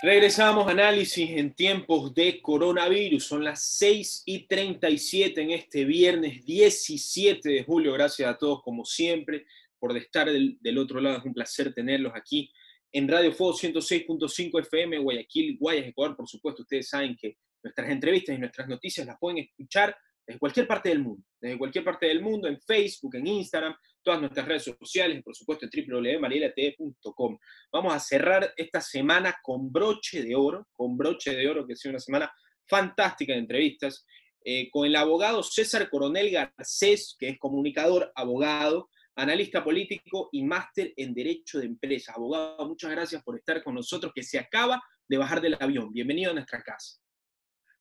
Regresamos a análisis en tiempos de coronavirus. Son las 6:37 en este viernes 17 de julio. Gracias a todos, como siempre, por estar del otro lado. Es un placer tenerlos aquí en Radio Fuego 106.5 FM, Guayaquil, Guayas, Ecuador. Por supuesto, ustedes saben que nuestras entrevistas y nuestras noticias las pueden escuchar desde cualquier parte del mundo. Desde cualquier parte del mundo, en Facebook, en Instagram, todas nuestras redes sociales y, por supuesto, en www.marielatv.com. Vamos a cerrar esta semana con broche de oro, que ha sido una semana fantástica de entrevistas, con el abogado César Coronel Garcés, que es comunicador, abogado, analista político y máster en Derecho de Empresas. Abogado, muchas gracias por estar con nosotros, que se acaba de bajar del avión. Bienvenido a nuestra casa.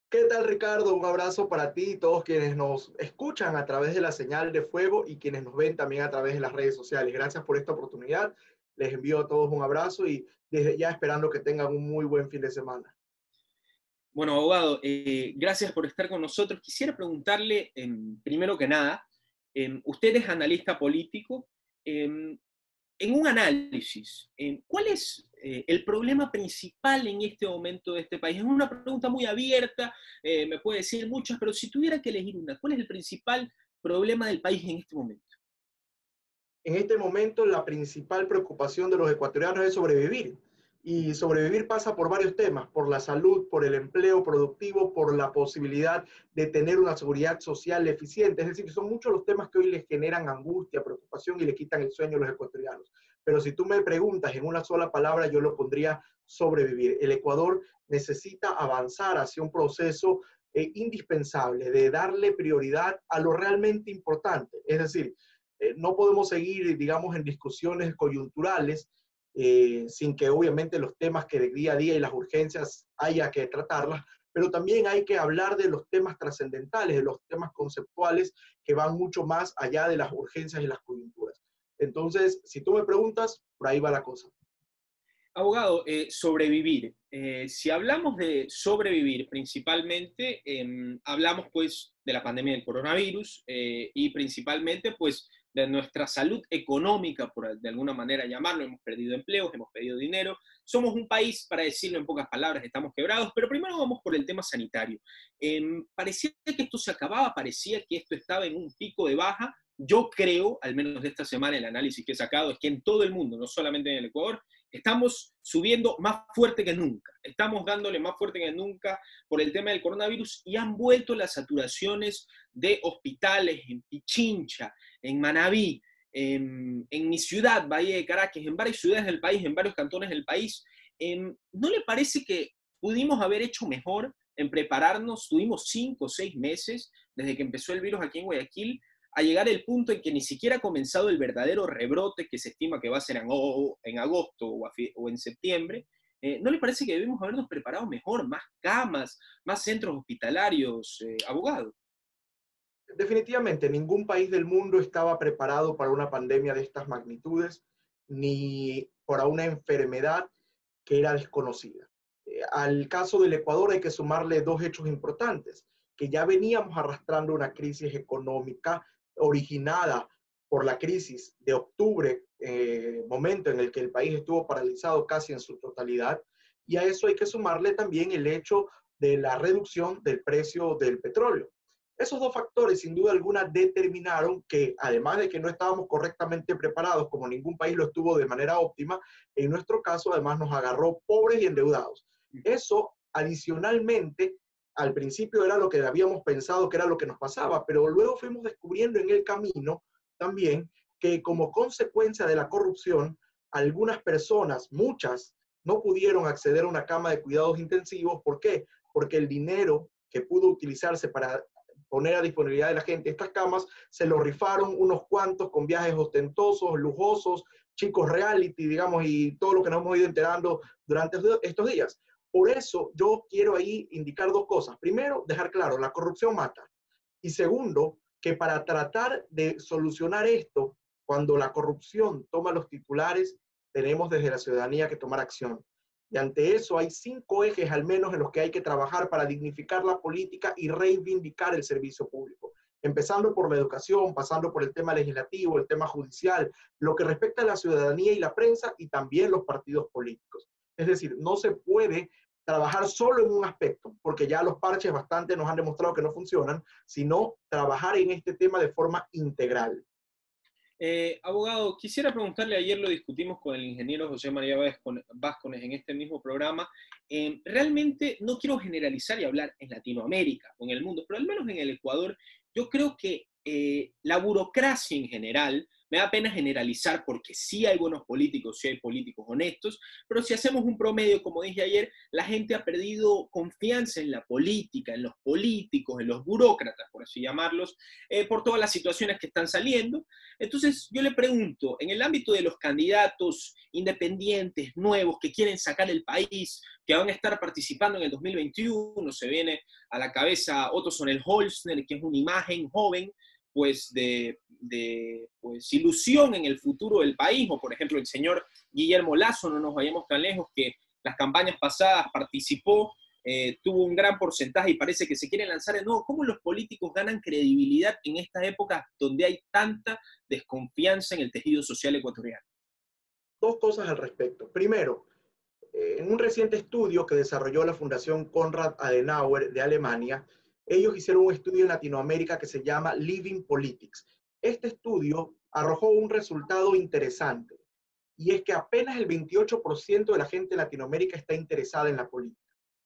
¿Qué tal, Ricardo? Un abrazo para ti y todos quienes nos escuchan a través de la señal de Fuego y quienes nos ven también a través de las redes sociales. Gracias por esta oportunidad. Les envío a todos un abrazo y desde ya esperando que tengan un muy buen fin de semana. Bueno, abogado, gracias por estar con nosotros. Quisiera preguntarle, primero que nada, usted es analista político. En un análisis, ¿cuál es el problema principal en este momento de este país? Es una pregunta muy abierta, me puede decir muchas, pero si tuviera que elegir una, ¿cuál es el principal problema del país en este momento? En este momento, la principal preocupación de los ecuatorianos es sobrevivir. Y sobrevivir pasa por varios temas, por la salud, por el empleo productivo, por la posibilidad de tener una seguridad social eficiente. Es decir, son muchos los temas que hoy les generan angustia, preocupación y le quitan el sueño a los ecuatorianos. Pero si tú me preguntas en una sola palabra, yo lo pondría sobrevivir. El Ecuador necesita avanzar hacia un proceso indispensable de darle prioridad a lo realmente importante. Es decir, no podemos seguir, digamos, en discusiones coyunturales sin que obviamente los temas que de día a día y las urgencias haya que tratarlas, pero también hay que hablar de los temas trascendentales, de los temas conceptuales que van mucho más allá de las urgencias y las coyunturas. Entonces, si tú me preguntas, por ahí va la cosa. Abogado, sobrevivir. Si hablamos de sobrevivir principalmente, hablamos pues de la pandemia del coronavirus y principalmente pues de nuestra salud económica, por de alguna manera llamarlo. Hemos perdido empleos, hemos perdido dinero. Somos un país, para decirlo en pocas palabras, estamos quebrados, pero primero vamos por el tema sanitario. Parecía que esto se acababa, parecía que esto estaba en un pico de baja. Yo creo, al menos de esta semana, el análisis que he sacado es que en todo el mundo, no solamente en el Ecuador, estamos subiendo más fuerte que nunca, estamos dándole más fuerte que nunca por el tema del coronavirus y han vuelto las saturaciones de hospitales en Pichincha, en Manabí, en mi ciudad, Valle de Caracas, en varias ciudades del país, en varios cantones del país. ¿No le parece que pudimos haber hecho mejor en prepararnos? Tuvimos 5 o 6 meses desde que empezó el virus aquí en Guayaquil a llegar al punto en que ni siquiera ha comenzado el verdadero rebrote que se estima que va a ser en agosto o en septiembre. ¿No le parece que debemos habernos preparado mejor, más camas, más centros hospitalarios, abogado? Definitivamente, ningún país del mundo estaba preparado para una pandemia de estas magnitudes, ni para una enfermedad que era desconocida. Al caso del Ecuador hay que sumarle dos hechos importantes, que ya veníamos arrastrando una crisis económica originada por la crisis de octubre, momento en el que el país estuvo paralizado casi en su totalidad, y a eso hay que sumarle también el hecho de la reducción del precio del petróleo. Esos dos factores, sin duda alguna, determinaron que, además de que no estábamos correctamente preparados, como ningún país lo estuvo de manera óptima, en nuestro caso, además, nos agarró pobres y endeudados. Eso, adicionalmente, al principio era lo que habíamos pensado que era lo que nos pasaba, pero luego fuimos descubriendo en el camino también que como consecuencia de la corrupción, algunas personas, muchas, no pudieron acceder a una cama de cuidados intensivos. ¿Por qué? Porque el dinero que pudo utilizarse para poner a disponibilidad de la gente estas camas, se lo rifaron unos cuantos con viajes ostentosos, lujosos, chicos reality, digamos, y todo lo que nos hemos ido enterando durante estos días. Por eso yo quiero ahí indicar dos cosas. Primero, dejar claro, la corrupción mata. Y segundo, que para tratar de solucionar esto, cuando la corrupción toma los titulares, tenemos desde la ciudadanía que tomar acción. Y ante eso hay 5 ejes al menos en los que hay que trabajar para dignificar la política y reivindicar el servicio público. Empezando por la educación, pasando por el tema legislativo, el tema judicial, lo que respecta a la ciudadanía y la prensa y también los partidos políticos. Es decir, no se puede trabajar solo en un aspecto, porque ya los parches bastante nos han demostrado que no funcionan, sino trabajar en este tema de forma integral. Abogado, quisiera preguntarle, ayer lo discutimos con el ingeniero José María Vázquez en este mismo programa. Realmente no quiero generalizar y hablar en Latinoamérica o en el mundo, pero al menos en el Ecuador, yo creo que la burocracia en general, me da pena generalizar porque sí hay buenos políticos, sí hay políticos honestos, pero si hacemos un promedio, como dije ayer, la gente ha perdido confianza en la política, en los políticos, en los burócratas, por así llamarlos, por todas las situaciones que están saliendo. Entonces, yo le pregunto, en el ámbito de los candidatos independientes, nuevos, que quieren sacar el país, que van a estar participando en el 2021, se viene a la cabeza Otto Sonnenholzner, que es una imagen joven, pues pues, ilusión en el futuro del país, o por ejemplo el señor Guillermo Lasso, no nos vayamos tan lejos, que las campañas pasadas participó, tuvo un gran porcentaje y parece que se quiere lanzar de nuevo. ¿Cómo los políticos ganan credibilidad en estas épocas donde hay tanta desconfianza en el tejido social ecuatoriano? Dos cosas al respecto. Primero, en un reciente estudio que desarrolló la Fundación Konrad Adenauer de Alemania, ellos hicieron un estudio en Latinoamérica que se llama Living Politics. Este estudio arrojó un resultado interesante, y es que apenas el 28% de la gente de Latinoamérica está interesada en la política.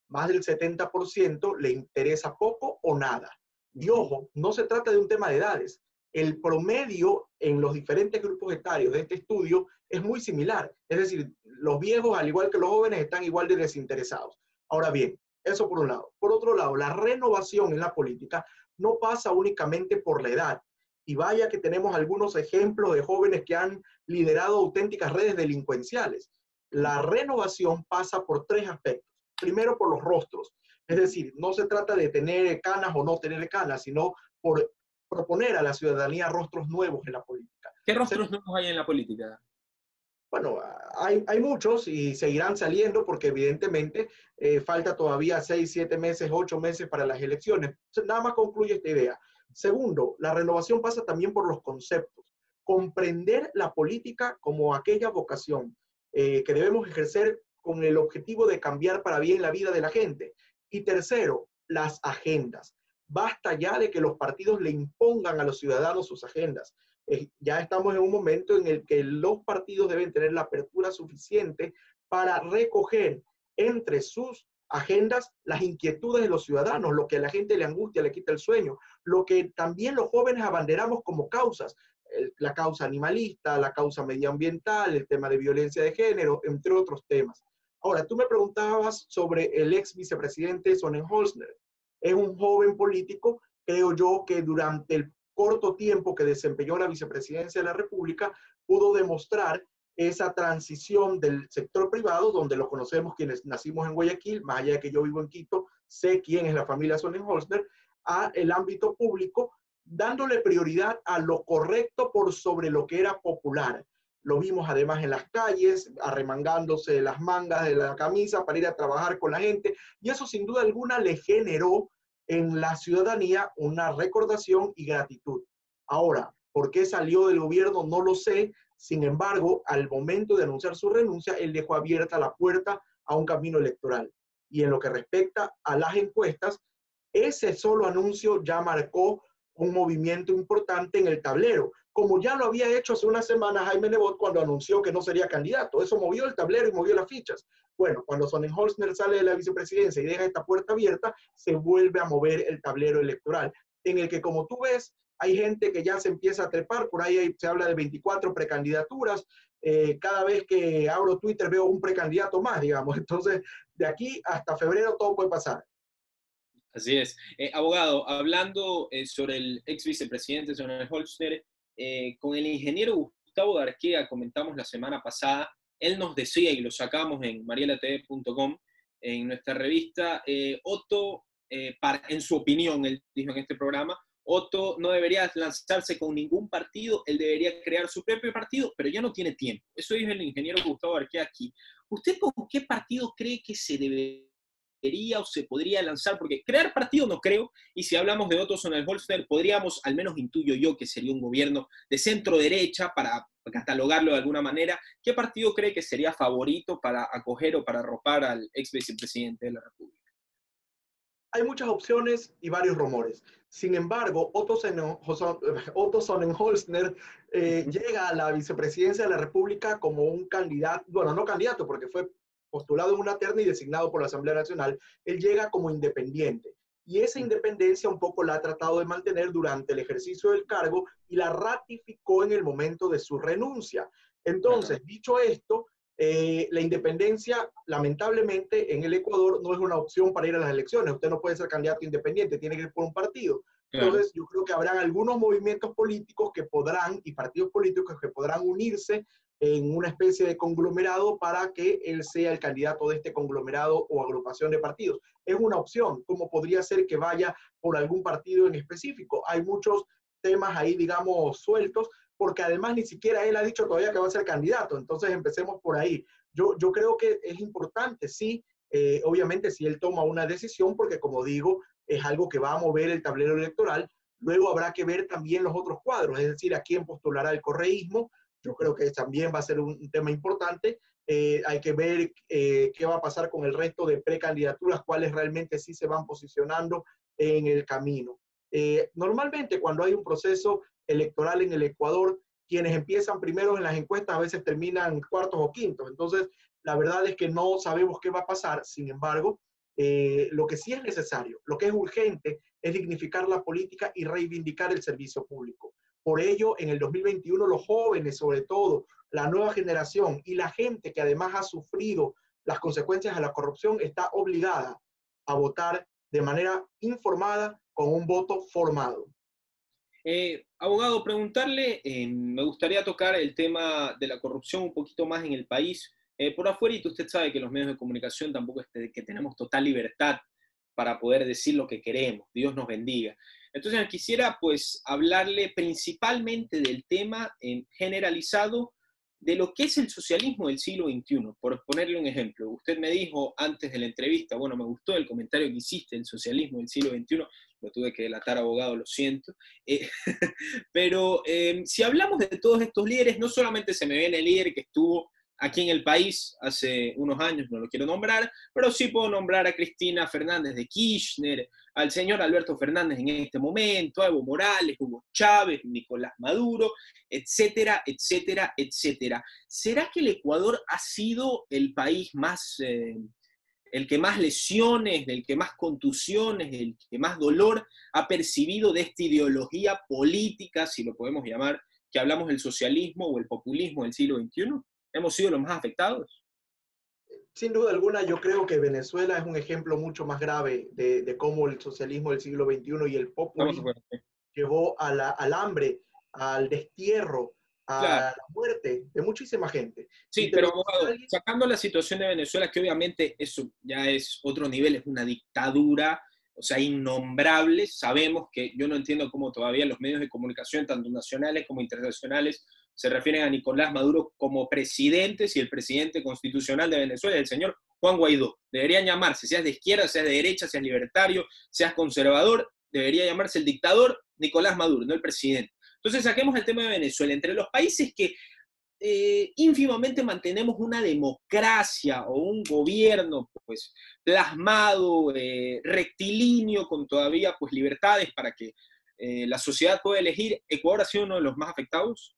Más del 70% le interesa poco o nada. Y ojo, no se trata de un tema de edades. El promedio en los diferentes grupos etarios de este estudio es muy similar. Es decir, los viejos, al igual que los jóvenes, están igual de desinteresados. Ahora bien, eso por un lado. Por otro lado, la renovación en la política no pasa únicamente por la edad. Y vaya que tenemos algunos ejemplos de jóvenes que han liderado auténticas redes delincuenciales. La renovación pasa por tres aspectos. Primero, por los rostros. Es decir, no se trata de tener canas o no tener canas, sino por proponer a la ciudadanía rostros nuevos en la política. ¿Qué rostros nuevos hay en la política? Bueno, hay muchos y seguirán saliendo porque evidentemente falta todavía 6, 7 meses, 8 meses para las elecciones. Entonces, nada más concluye esta idea. Segundo, la renovación pasa también por los conceptos. Comprender la política como aquella vocación que debemos ejercer con el objetivo de cambiar para bien la vida de la gente. Y tercero, las agendas. Basta ya de que los partidos le impongan a los ciudadanos sus agendas. Ya estamos en un momento en el que los partidos deben tener la apertura suficiente para recoger entre sus agendas las inquietudes de los ciudadanos, lo que a la gente le angustia, le quita el sueño, lo que también los jóvenes abanderamos como causas, la causa animalista, la causa medioambiental, el tema de violencia de género, entre otros temas. Ahora, tú me preguntabas sobre el ex vicepresidente Sonnenholzner. Es un joven político, creo yo, que durante el corto tiempo que desempeñó la vicepresidencia de la República, pudo demostrar esa transición del sector privado, donde lo conocemos quienes nacimos en Guayaquil, más allá de que yo vivo en Quito, sé quién es la familia Sonnenholzner, a el ámbito público, dándole prioridad a lo correcto por sobre lo que era popular. Lo vimos además en las calles, arremangándose las mangas de la camisa para ir a trabajar con la gente, y eso sin duda alguna le generó en la ciudadanía una recordación y gratitud. Ahora, ¿por qué salió del gobierno? No lo sé. Sin embargo, al momento de anunciar su renuncia, él dejó abierta la puerta a un camino electoral. Y en lo que respecta a las encuestas, ese solo anuncio ya marcó un movimiento importante en el tablero, como ya lo había hecho hace una semana Jaime Nebot cuando anunció que no sería candidato. Eso movió el tablero y movió las fichas. Bueno, cuando Sonnenholzner sale de la vicepresidencia y deja esta puerta abierta, se vuelve a mover el tablero electoral, en el que, como tú ves, hay gente que ya se empieza a trepar, por ahí se habla de 24 precandidaturas, cada vez que abro Twitter veo un precandidato más, digamos. Entonces, de aquí hasta febrero todo puede pasar. Así es. Abogado, hablando sobre el ex vicepresidente Sonnenholzner, con el ingeniero Gustavo Darquea comentamos la semana pasada, él nos decía, y lo sacamos en marielatv.com, en nuestra revista, Otto, en su opinión, él dijo en este programa, Otto no debería lanzarse con ningún partido, él debería crear su propio partido, pero ya no tiene tiempo. Eso dijo el ingeniero Gustavo Darquea aquí. ¿Usted con qué partido cree que se debe debería o se podría lanzar? Porque crear partido no creo, y si hablamos de Otto Sonnenholster, podríamos, al menos intuyo yo, que sería un gobierno de centro-derecha, para catalogarlo de alguna manera. ¿Qué partido cree que sería favorito para acoger o para arropar al ex vicepresidente de la República? Hay muchas opciones y varios rumores. Sin embargo, Otto Sonnenholzner llega a la vicepresidencia de la República como un candidato, bueno, no candidato porque fue postulado en una terna y designado por la Asamblea Nacional. Él llega como independiente. Y esa independencia un poco la ha tratado de mantener durante el ejercicio del cargo y la ratificó en el momento de su renuncia. Entonces, dicho esto, la independencia, lamentablemente, en el Ecuador no es una opción para ir a las elecciones. Usted no puede ser candidato independiente, tiene que ir por un partido. Entonces, yo creo que habrán algunos movimientos políticos que podrán, y partidos políticos que podrán unirse en una especie de conglomerado para que él sea el candidato de este conglomerado o agrupación de partidos. Es una opción, como podría ser que vaya por algún partido en específico. Hay muchos temas ahí, digamos, sueltos, porque además ni siquiera él ha dicho todavía que va a ser candidato. Entonces empecemos por ahí. Yo creo que es importante, sí, obviamente si él toma una decisión, porque como digo, es algo que va a mover el tablero electoral. Luego habrá que ver también los otros cuadros, es decir, a quién postulará el correísmo. Yo creo que también va a ser un tema importante. Hay que ver qué va a pasar con el resto de precandidaturas, cuáles realmente sí se van posicionando en el camino. Normalmente cuando hay un proceso electoral en el Ecuador, quienes empiezan primero en las encuestas a veces terminan cuartos o quintos. Entonces, la verdad es que no sabemos qué va a pasar. Sin embargo, lo que sí es necesario, lo que es urgente, es dignificar la política y reivindicar el servicio público. Por ello, en el 2021, los jóvenes, sobre todo, la nueva generación y la gente que además ha sufrido las consecuencias de la corrupción está obligada a votar de manera informada con un voto formado. Abogado, preguntarle, me gustaría tocar el tema de la corrupción un poquito más en el país. Por afuera, y usted sabe que los medios de comunicación tampoco es que tenemos total libertad para poder decir lo que queremos. Dios nos bendiga. Entonces, quisiera pues hablarle principalmente del tema generalizado de lo que es el socialismo del siglo XXI. Por ponerle un ejemplo, usted me dijo antes de la entrevista, bueno, me gustó el comentario que hiciste, el socialismo del siglo XXI, lo tuve que delatar, abogado, lo siento. Pero si hablamos de todos estos líderes, no solamente se me viene el líder que estuvo aquí en el país hace unos años, no lo quiero nombrar, pero sí puedo nombrar a Cristina Fernández de Kirchner, al señor Alberto Fernández en este momento, a Evo Morales, Hugo Chávez, Nicolás Maduro, etcétera, etcétera, etcétera. ¿Será que el Ecuador ha sido el país más, el que más lesiones, el que más contusiones, el que más dolor ha percibido de esta ideología política, si lo podemos llamar, que hablamos del socialismo o el populismo del siglo XXI? ¿Hemos sido los más afectados? Sin duda alguna, yo creo que Venezuela es un ejemplo mucho más grave de cómo el socialismo del siglo XXI y el populismo llevó al hambre, al destierro, Claro. a la muerte de muchísima gente. Sí, pero abogado, sacando la situación de Venezuela, que obviamente eso ya es otro nivel, es una dictadura, o sea, innombrable. Sabemos que yo no entiendo cómo todavía los medios de comunicación, tanto nacionales como internacionales, se refieren a Nicolás Maduro como presidente, si el presidente constitucional de Venezuela es el señor Juan Guaidó. Deberían llamarse, seas de izquierda, seas de derecha, seas libertario, seas conservador, debería llamarse el dictador Nicolás Maduro, no el presidente. Entonces saquemos el tema de Venezuela. Entre los países que ínfimamente mantenemos una democracia o un gobierno pues plasmado, rectilíneo, con todavía pues libertades para que la sociedad pueda elegir, ¿Ecuador ha sido uno de los más afectados?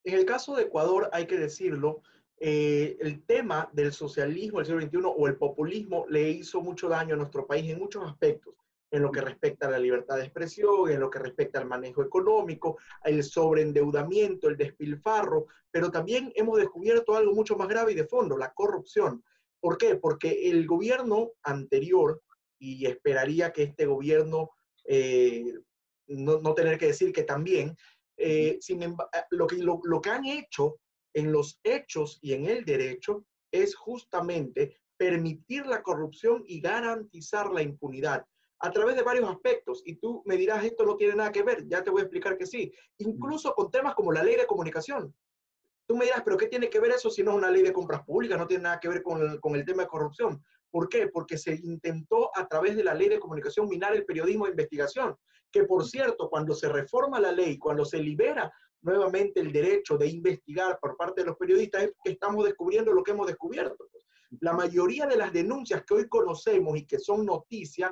En el caso de Ecuador, hay que decirlo, el tema del socialismo del siglo XXI o el populismo le hizo mucho daño a nuestro país en muchos aspectos, en lo que respecta a la libertad de expresión, en lo que respecta al manejo económico, el sobreendeudamiento, el despilfarro, pero también hemos descubierto algo mucho más grave y de fondo, la corrupción. ¿Por qué? Porque el gobierno anterior, y esperaría que este gobierno, no tener que decir que también, lo que han hecho en los hechos y en el derecho es justamente permitir la corrupción y garantizar la impunidad a través de varios aspectos. Y tú me dirás, esto no tiene nada que ver, ya te voy a explicar que sí. Incluso con temas como la ley de comunicación. Tú me dirás, pero ¿qué tiene que ver eso si no es una ley de compras públicas? No tiene nada que ver con el tema de corrupción. ¿Por qué? Porque se intentó a través de la ley de comunicación minar el periodismo de investigación, que por cierto, cuando se reforma la ley, cuando se libera nuevamente el derecho de investigar por parte de los periodistas, es que estamos descubriendo lo que hemos descubierto. La mayoría de las denuncias que hoy conocemos y que son noticias,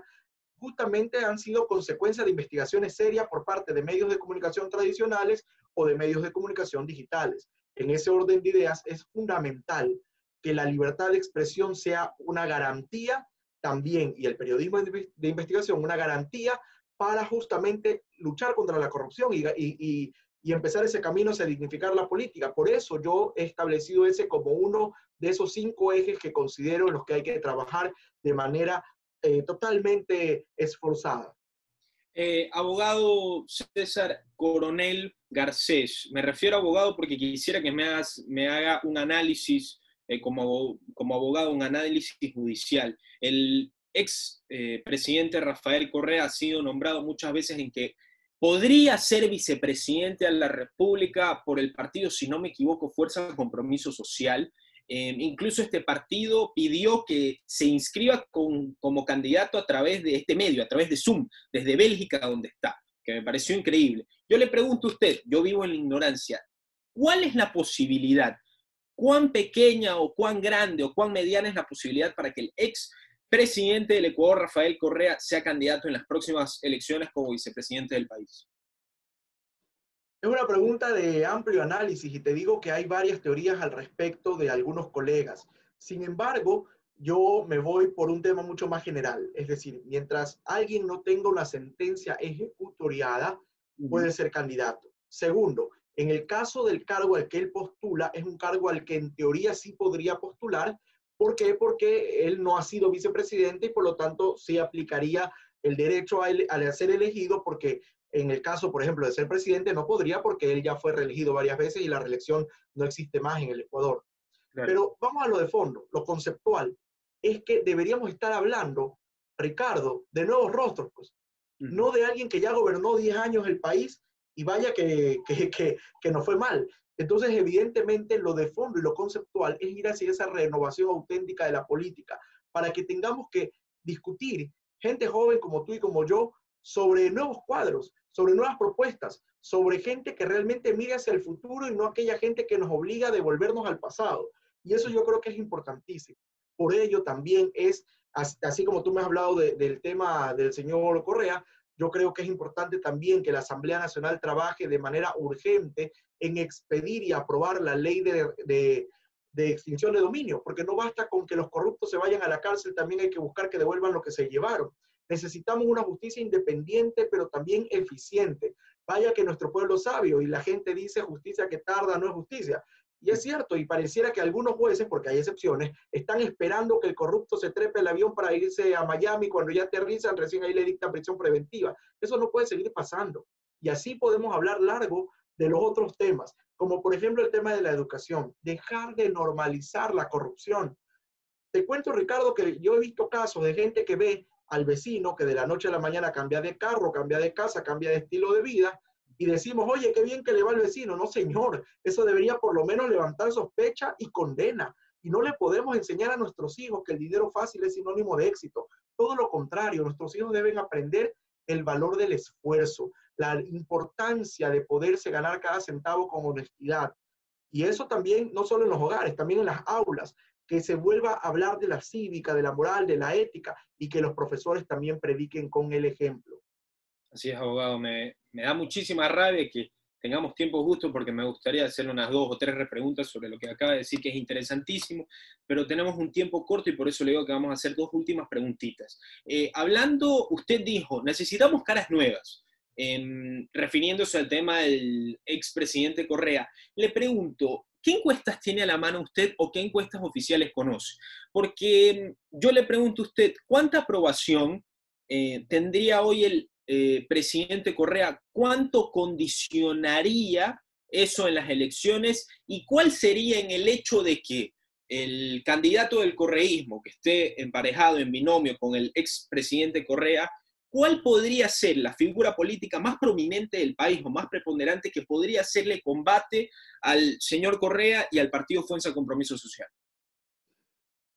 justamente han sido consecuencia de investigaciones serias por parte de medios de comunicación tradicionales o de medios de comunicación digitales. En ese orden de ideas es fundamental que la libertad de expresión sea una garantía también, y el periodismo de investigación una garantía para justamente luchar contra la corrupción y empezar ese camino hacia dignificar la política. Por eso yo he establecido ese como uno de esos 5 ejes que considero en los que hay que trabajar de manera totalmente esforzada. Abogado César Coronel Garcés, me refiero a abogado porque quisiera que me haga un análisis, como abogado, un análisis judicial. El ex presidente Rafael Correa ha sido nombrado muchas veces en que podría ser vicepresidente de la República por el partido, si no me equivoco, Fuerza Compromiso Social. Incluso este partido pidió que se inscriba como candidato a través de este medio, a través de Zoom, desde Bélgica, donde está, que me pareció increíble. Yo le pregunto a usted, yo vivo en la ignorancia, ¿cuál es la posibilidad? ¿Cuán pequeña o cuán grande o cuán mediana es la posibilidad para que el ex presidente del Ecuador, Rafael Correa, sea candidato en las próximas elecciones como vicepresidente del país? Es una pregunta de amplio análisis y te digo que hay varias teorías al respecto de algunos colegas. Sin embargo, yo me voy por un tema mucho más general. Es decir, mientras alguien no tenga una sentencia ejecutoriada, puede ser candidato. Segundo, en el caso del cargo al que él postula, es un cargo al que en teoría sí podría postular. ¿Por qué? Porque él no ha sido vicepresidente y por lo tanto sí aplicaría el derecho a ser elegido, porque en el caso, por ejemplo, de ser presidente, no podría porque él ya fue reelegido varias veces y la reelección no existe más en el Ecuador. Claro. Pero vamos a lo de fondo, lo conceptual. Es que deberíamos estar hablando, Ricardo, de nuevos rostros, pues. No de alguien que ya gobernó 10 años el país y vaya que no fue mal. Entonces, evidentemente, lo de fondo y lo conceptual es ir hacia esa renovación auténtica de la política, para que tengamos que discutir, gente joven como tú y como yo, sobre nuevos cuadros, sobre nuevas propuestas, sobre gente que realmente mire hacia el futuro y no aquella gente que nos obliga a devolvernos al pasado. Y eso yo creo que es importantísimo. Por ello también es, así como tú me has hablado del tema del señor Correa, yo creo que es importante también que la Asamblea Nacional trabaje de manera urgente en expedir y aprobar la ley de extinción de dominio, porque no basta con que los corruptos se vayan a la cárcel, también hay que buscar que devuelvan lo que se llevaron. Necesitamos una justicia independiente, pero también eficiente. Vaya que nuestro pueblo es sabio y la gente dice justicia que tarda no es justicia. Y es cierto, y pareciera que algunos jueces, porque hay excepciones, están esperando que el corrupto se trepe el avión para irse a Miami, cuando ya aterrizan, recién ahí le dictan prisión preventiva. Eso no puede seguir pasando. Y así podemos hablar largo de los otros temas, como por ejemplo el tema de la educación. Dejar de normalizar la corrupción. Te cuento, Ricardo, que yo he visto casos de gente que ve al vecino que de la noche a la mañana cambia de carro, cambia de casa, cambia de estilo de vida, y decimos, oye, qué bien que le va al vecino. No, señor, eso debería por lo menos levantar sospecha y condena. Y no le podemos enseñar a nuestros hijos que el dinero fácil es sinónimo de éxito. Todo lo contrario, nuestros hijos deben aprender el valor del esfuerzo, la importancia de poderse ganar cada centavo con honestidad. Y eso también, no solo en los hogares, también en las aulas, que se vuelva a hablar de la cívica, de la moral, de la ética, y que los profesores también prediquen con el ejemplo. Así es, abogado. Me da muchísima rabia que tengamos tiempo justo porque me gustaría hacerle unas 2 o 3 preguntas sobre lo que acaba de decir, que es interesantísimo, pero tenemos un tiempo corto y por eso le digo que vamos a hacer 2 últimas preguntitas. Hablando, usted dijo, necesitamos caras nuevas. Refiriéndose al tema del expresidente Correa, le pregunto, ¿qué encuestas tiene a la mano usted o qué encuestas oficiales conoce? Porque yo le pregunto a usted, ¿cuánta aprobación tendría hoy el presidente Correa? ¿Cuánto condicionaría eso en las elecciones? ¿Y cuál sería en el hecho de que el candidato del correísmo, que esté emparejado en binomio con el expresidente Correa, cuál podría ser la figura política más prominente del país o más preponderante que podría hacerle combate al señor Correa y al partido Fuerza Compromiso Social?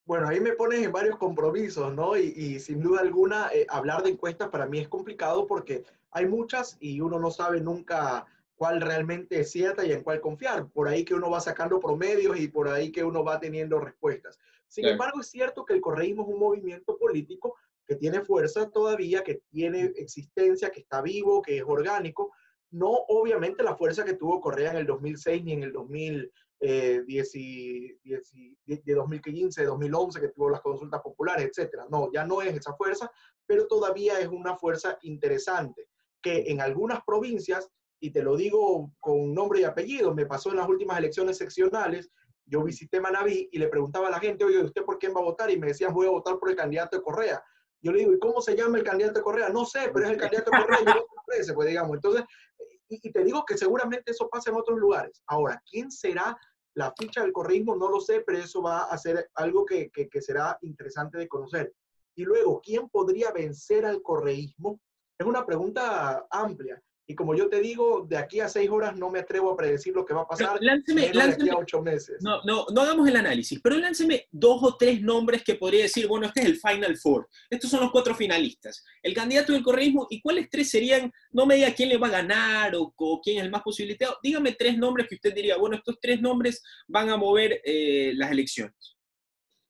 Bueno, ahí me pones en varios compromisos, ¿no? Y sin duda alguna, hablar de encuestas para mí es complicado porque hay muchas y uno no sabe nunca cuál realmente es cierta y en cuál confiar. Por ahí que uno va sacando promedios y por ahí que uno va teniendo respuestas. Sin Claro, embargo, es cierto que el correísmo es un movimiento político que tiene fuerza todavía, que tiene existencia, que está vivo, que es orgánico. No obviamente la fuerza que tuvo Correa en el 2006 ni en el 2000, 2015, 2011, que tuvo las consultas populares, etcétera. No, ya no es esa fuerza, pero todavía es una fuerza interesante, que en algunas provincias, y te lo digo con nombre y apellido, me pasó en las últimas elecciones seccionales, yo visité Manabí y le preguntaba a la gente, oye, ¿usted por quién va a votar? Y me decían, voy a votar por el candidato de Correa. Yo le digo, ¿y cómo se llama el candidato de Correa? No sé, pero es el candidato de Correa, yo voto por ese, pues digamos. Entonces, y te digo que seguramente eso pasa en otros lugares. Ahora, ¿quién será la ficha del correísmo? No lo sé, pero eso va a ser algo que será interesante de conocer. Y luego, ¿quién podría vencer al correísmo? Es una pregunta amplia. Y como yo te digo, de aquí a 6 horas no me atrevo a predecir lo que va a pero pasar, lánceme, menos de aquí a lánceme, 8 meses. no hagamos el análisis, pero lánceme dos o tres nombres que podría decir, bueno, este es el Final Four, estos son los cuatro finalistas, el candidato del correísmo, ¿y cuáles tres serían? No me diga quién le va a ganar o quién es el más posibilitado, dígame tres nombres que usted diría, bueno, estos tres nombres van a mover las elecciones.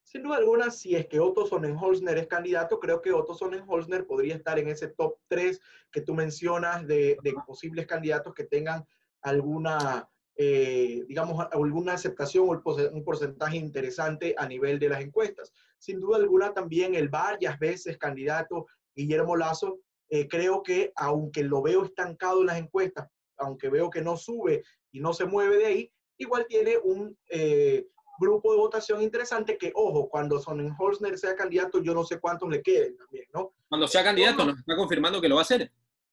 Sin duda alguna, si es que Otto Sonnenholzner es candidato, creo que Otto Sonnenholzner podría estar en ese top 3 que tú mencionas de posibles candidatos que tengan alguna, digamos, alguna aceptación o un porcentaje interesante a nivel de las encuestas. Sin duda alguna, también el varias veces candidato Guillermo Lasso, creo que aunque lo veo estancado en las encuestas, aunque veo que no sube y no se mueve de ahí, igual tiene un grupo de votación interesante que, ojo, cuando Sonnenholzner sea candidato, yo no sé cuántos le queden también, ¿no? Cuando sea Todos candidato, los, nos está confirmando que lo va a hacer.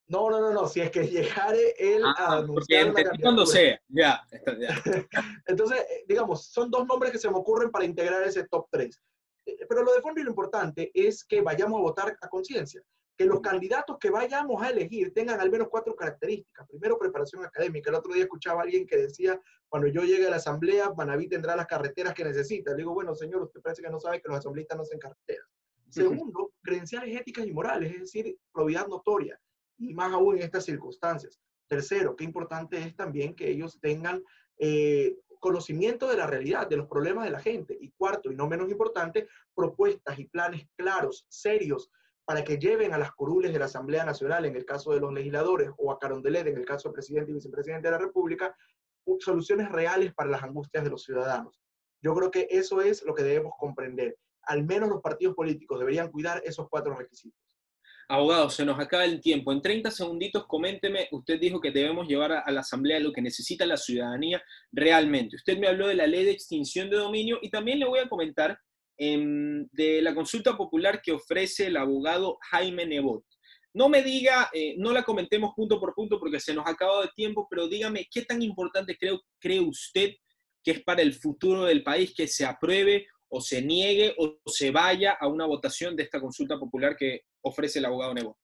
no, no, no, no, si es que llegare él a Porque anunciar una entendí cuando candidatura. sea, ya, ya. Entonces, digamos, son dos nombres que se me ocurren para integrar ese top 3. Pero lo de fondo y lo importante es que vayamos a votar a conciencia, que los candidatos que vayamos a elegir tengan al menos 4 características. Primero, preparación académica. El otro día escuchaba a alguien que decía, cuando yo llegue a la asamblea, Manabí tendrá las carreteras que necesita. Le digo, bueno, señor, usted parece que no sabe que los asambleístas no hacen carreteras. Segundo, credenciales éticas y morales, es decir, probidad notoria, y más aún en estas circunstancias. Tercero, qué importante es también que ellos tengan conocimiento de la realidad, de los problemas de la gente. Y cuarto, y no menos importante, propuestas y planes claros, serios, para que lleven a las curules de la Asamblea Nacional, en el caso de los legisladores, o a Carondelet, en el caso del presidente y vicepresidente de la República, soluciones reales para las angustias de los ciudadanos. Yo creo que eso es lo que debemos comprender. Al menos los partidos políticos deberían cuidar esos 4 requisitos. Abogado, se nos acaba el tiempo. En 30 segunditos, coménteme, usted dijo que debemos llevar a la Asamblea lo que necesita la ciudadanía realmente. Usted me habló de la ley de extinción de dominio y también le voy a comentar de la consulta popular que ofrece el abogado Jaime Nebot. No me diga, no la comentemos punto por punto porque se nos ha acabado el tiempo, pero dígame qué tan importante cree usted que es para el futuro del país que se apruebe o se niegue o se vaya a una votación de esta consulta popular que ofrece el abogado Nebo.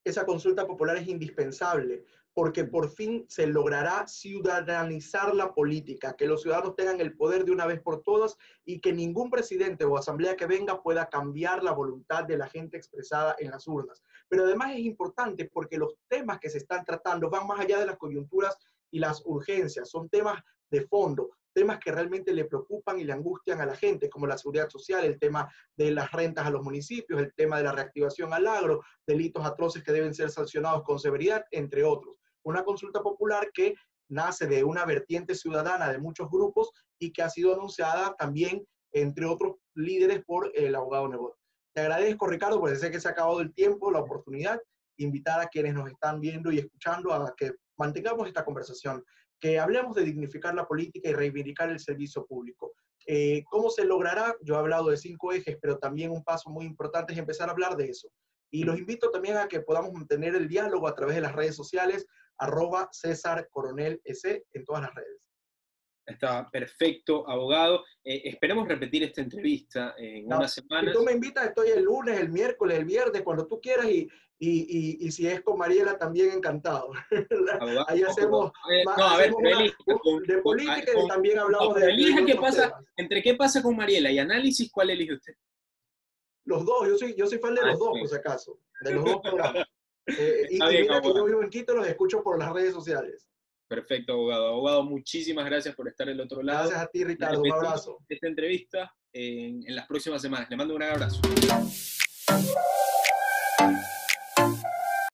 Esa consulta popular es indispensable porque por fin se logrará ciudadanizar la política, que los ciudadanos tengan el poder de una vez por todas y que ningún presidente o asamblea que venga pueda cambiar la voluntad de la gente expresada en las urnas. Pero además es importante porque los temas que se están tratando van más allá de las coyunturas y las urgencias, son temas de fondo, temas que realmente le preocupan y le angustian a la gente, como la seguridad social, el tema de las rentas a los municipios, el tema de la reactivación al agro, delitos atroces que deben ser sancionados con severidad, entre otros. Una consulta popular que nace de una vertiente ciudadana de muchos grupos y que ha sido anunciada también, entre otros líderes, por el abogado Nebot. Te agradezco, Ricardo, porque sé que se ha acabado el tiempo, la oportunidad, invitar a quienes nos están viendo y escuchando a que mantengamos esta conversación, que hablemos de dignificar la política y reivindicar el servicio público. ¿Cómo se logrará? Yo he hablado de 5 ejes, pero también un paso muy importante es empezar a hablar de eso. Y los invito también a que podamos mantener el diálogo a través de las redes sociales, @César Coronel S en todas las redes. Está perfecto, abogado. Esperemos repetir esta entrevista en No, unas si semanas. tú me invitas, estoy el lunes, el miércoles, el viernes, cuando tú quieras, y si es con Mariela, también encantado. Abogado, Ahí hacemos, no, a ver, hacemos pero una elija de política y también no, hablamos pero de elija qué otros pasa, temas. entre qué pasa con Mariela y análisis, ¿cuál elige usted? Los dos, yo soy fan de los dos, Sí. por si acaso, de los dos programas. Está Y bien, mira que yo abogado. vivo en Quito, los escucho por las redes sociales. Perfecto, abogado. Abogado, muchísimas gracias por estar del otro lado. Gracias a ti, Ricardo. Un Repetir abrazo. esta entrevista en las próximas semanas. Le mando un gran abrazo.